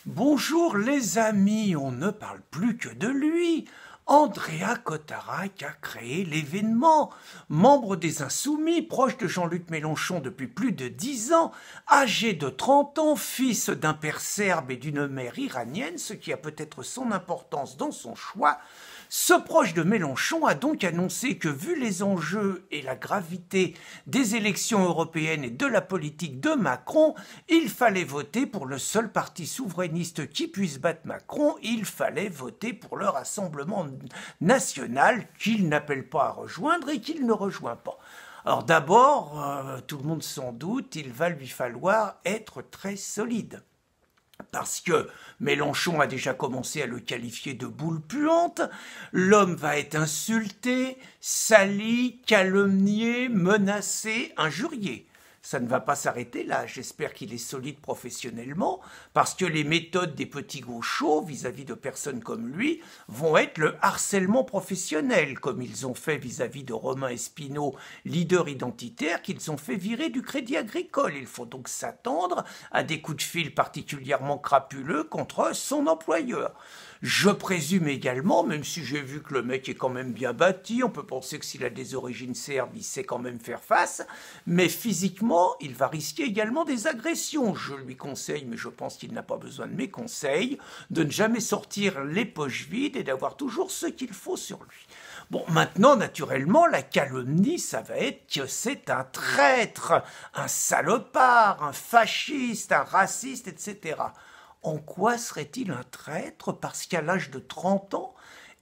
Bonjour les amis, on ne parle plus que de lui. Andrea Cotarac a créé l'événement. Membre des Insoumis, proche de Jean-Luc Mélenchon depuis plus de 10 ans, âgé de 30 ans, fils d'un père serbe et d'une mère iranienne, ce qui a peut-être son importance dans son choix, ce proche de Mélenchon a donc annoncé que, vu les enjeux et la gravité des élections européennes et de la politique de Macron, il fallait voter pour le seul parti souverainiste qui puisse battre Macron, il fallait voter pour le Rassemblement national qu'il n'appelle pas à rejoindre et qu'il ne rejoint pas. Alors d'abord, tout le monde s'en doute, il va lui falloir être très solide. Parce que Mélenchon a déjà commencé à le qualifier de boule puante, l'homme va être insulté, sali, calomnié, menacé, injurié. Ça ne va pas s'arrêter là, j'espère qu'il est solide professionnellement, parce que les méthodes des petits gauchos vis-à-vis de personnes comme lui vont être le harcèlement professionnel, comme ils ont fait vis-à-vis de Romain Espinot, leader identitaire, qu'ils ont fait virer du Crédit Agricole. Il faut donc s'attendre à des coups de fil particulièrement crapuleux contre son employeur. Je présume également, même si j'ai vu que le mec est quand même bien bâti, on peut penser que s'il a des origines serbes, il sait quand même faire face, mais physiquement, il va risquer également des agressions. Je lui conseille, mais je pense qu'il n'a pas besoin de mes conseils, de ne jamais sortir les poches vides et d'avoir toujours ce qu'il faut sur lui. Bon, maintenant, naturellement, la calomnie, ça va être que c'est un traître, un salopard, un fasciste, un raciste, etc. En quoi serait-il un traître? Parce qu'à l'âge de 30 ans,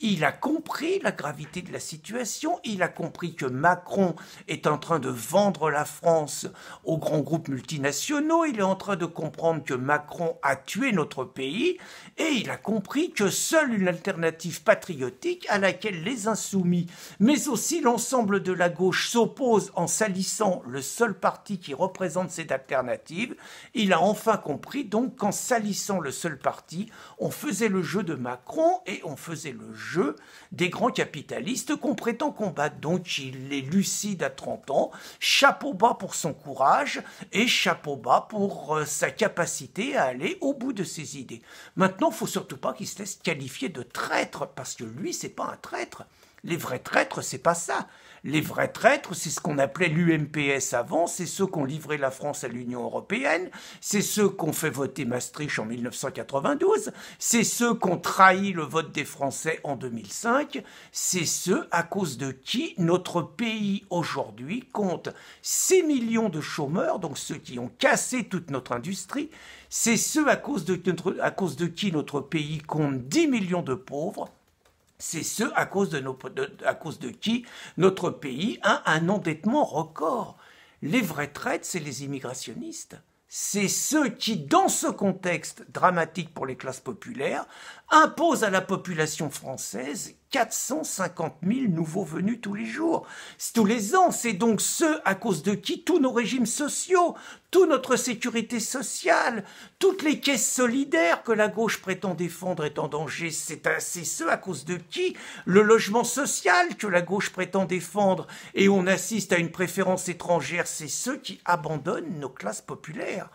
il a compris la gravité de la situation, il a compris que Macron est en train de vendre la France aux grands groupes multinationaux, il est en train de comprendre que Macron a tué notre pays, et il a compris que seule une alternative patriotique à laquelle les insoumis, mais aussi l'ensemble de la gauche s'opposent en salissant le seul parti qui représente cette alternative, il a enfin compris donc qu'en salissant le seul parti, on faisait le jeu de Macron et on faisait le jeu des grands capitalistes qu'on prétend combattre. Donc il est lucide à 30 ans, chapeau bas pour son courage et chapeau bas pour sa capacité à aller au bout de ses idées. Maintenant, il ne faut surtout pas qu'il se laisse qualifier de traître, parce que lui, c'est pas un traître. Les vrais traîtres, c'est pas ça. Les vrais traîtres, c'est ce qu'on appelait l'UMPS avant, c'est ceux qui ont livré la France à l'Union européenne, c'est ceux qui ont fait voter Maastricht en 1992, c'est ceux qui ont trahi le vote des Français en 2005, c'est ceux à cause de qui notre pays aujourd'hui compte 6 millions de chômeurs, donc ceux qui ont cassé toute notre industrie, c'est ceux à cause de qui notre pays compte 10 millions de pauvres. C'est ceux à cause de qui notre pays a un endettement record. Les vrais traîtres, c'est les immigrationnistes. C'est ceux qui, dans ce contexte dramatique pour les classes populaires, imposent à la population française 450 000 nouveaux venus tous les jours, tous les ans. C'est donc ceux à cause de qui tous nos régimes sociaux, toute notre sécurité sociale, toutes les caisses solidaires que la gauche prétend défendre est en danger. C'est ceux à cause de qui le logement social que la gauche prétend défendre et on assiste à une préférence étrangère, c'est ceux qui abandonnent nos classes populaires.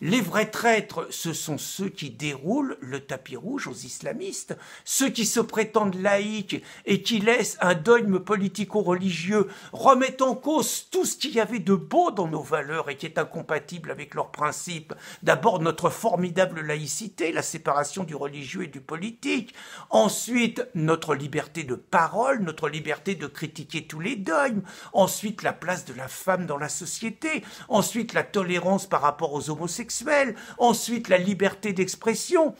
Les vrais traîtres, ce sont ceux qui déroulent le tapis rouge aux islamistes, ceux qui se prétendent laïcs et qui laissent un dogme politico-religieux remettre en cause tout ce qu'il y avait de beau dans nos valeurs et qui est incompatible avec leurs principes. D'abord, notre formidable laïcité, la séparation du religieux et du politique. Ensuite, notre liberté de parole, notre liberté de critiquer tous les dogmes. Ensuite, la place de la femme dans la société. Ensuite, la tolérance par rapport aux homosexuels. Ensuite, la liberté d'expression.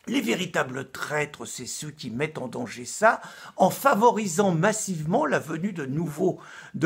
Les véritables traîtres, c'est ceux qui mettent en danger ça en favorisant massivement la venue de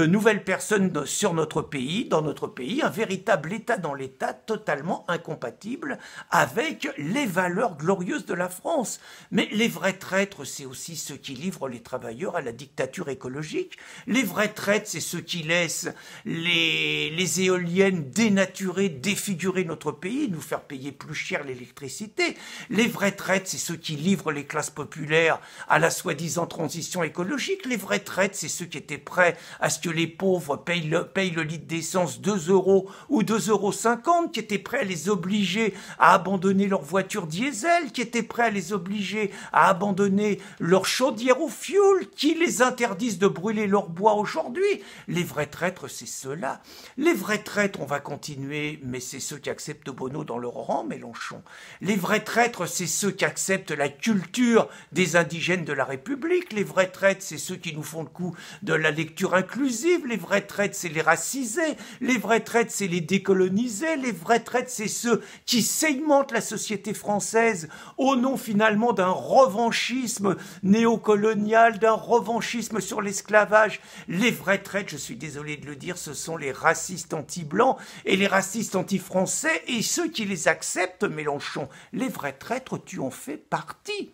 nouvelles personnes sur notre pays, dans notre pays, un véritable État dans l'État totalement incompatible avec les valeurs glorieuses de la France. Mais les vrais traîtres, c'est aussi ceux qui livrent les travailleurs à la dictature écologique. Les vrais traîtres, c'est ceux qui laissent les éoliennes dénaturer, défigurer notre pays, nous faire payer plus cher l'électricité. Les vrais vrais traîtres, c'est ceux qui livrent les classes populaires à la soi-disant transition écologique. Les vrais traîtres, c'est ceux qui étaient prêts à ce que les pauvres payent le litre d'essence 2 € ou 2,50 €, qui étaient prêts à les obliger à abandonner leur voiture diesel, qui étaient prêts à les obliger à abandonner leur chaudière au fioul, qui les interdisent de brûler leur bois aujourd'hui. Les vrais traîtres, c'est ceux-là. Les vrais traîtres, on va continuer, mais c'est ceux qui acceptent Bono dans leur rang, Mélenchon. Les vrais traîtres, c'est ceux qui acceptent la culture des indigènes de la République. Les vrais traîtres, c'est ceux qui nous font le coup de la lecture inclusive. Les vrais traîtres, c'est les racisés. Les vrais traîtres, c'est les décolonisés. Les vrais traîtres, c'est ceux qui segmentent la société française au nom finalement d'un revanchisme néocolonial, d'un revanchisme sur l'esclavage. Les vrais traîtres, je suis désolé de le dire, ce sont les racistes anti-blancs et les racistes anti-français et ceux qui les acceptent, Mélenchon. Les vrais traîtres, tu en fais partie.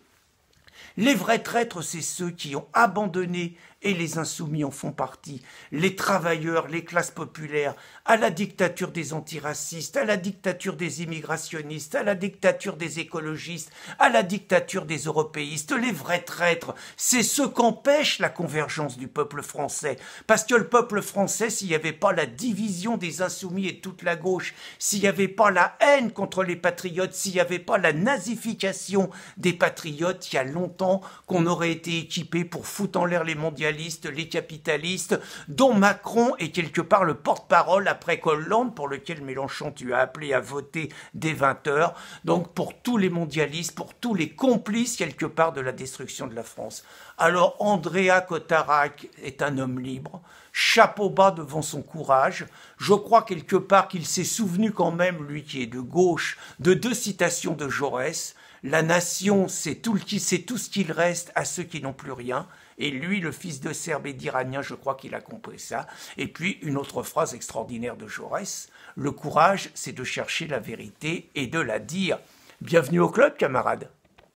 Les vrais traîtres, c'est ceux qui ont abandonné, et les insoumis en font partie, les travailleurs, les classes populaires, à la dictature des antiracistes, à la dictature des immigrationnistes, à la dictature des écologistes, à la dictature des européistes. Les vrais traîtres, c'est ceux qu'empêche la convergence du peuple français. Parce que le peuple français, s'il n'y avait pas la division des insoumis et de toute la gauche, s'il n'y avait pas la haine contre les patriotes, s'il n'y avait pas la nazification des patriotes, il y a longtemps qu'on aurait été équipé pour foutre en l'air les mondialistes, les capitalistes, dont Macron est quelque part le porte-parole après Hollande, pour lequel Mélenchon tu as appelé à voter dès 20 h. Donc pour tous les mondialistes, pour tous les complices quelque part de la destruction de la France. Alors Andrea Cotarac est un homme libre, chapeau bas devant son courage. Je crois quelque part qu'il s'est souvenu quand même, lui qui est de gauche, de 2 citations de Jaurès. La nation, c'est tout ce qu'il reste à ceux qui n'ont plus rien. Et lui, le fils de Serbe et d'Iranien, je crois qu'il a compris ça. Et puis, une autre phrase extraordinaire de Jaurès. Le courage, c'est de chercher la vérité et de la dire. Bienvenue au club, camarades.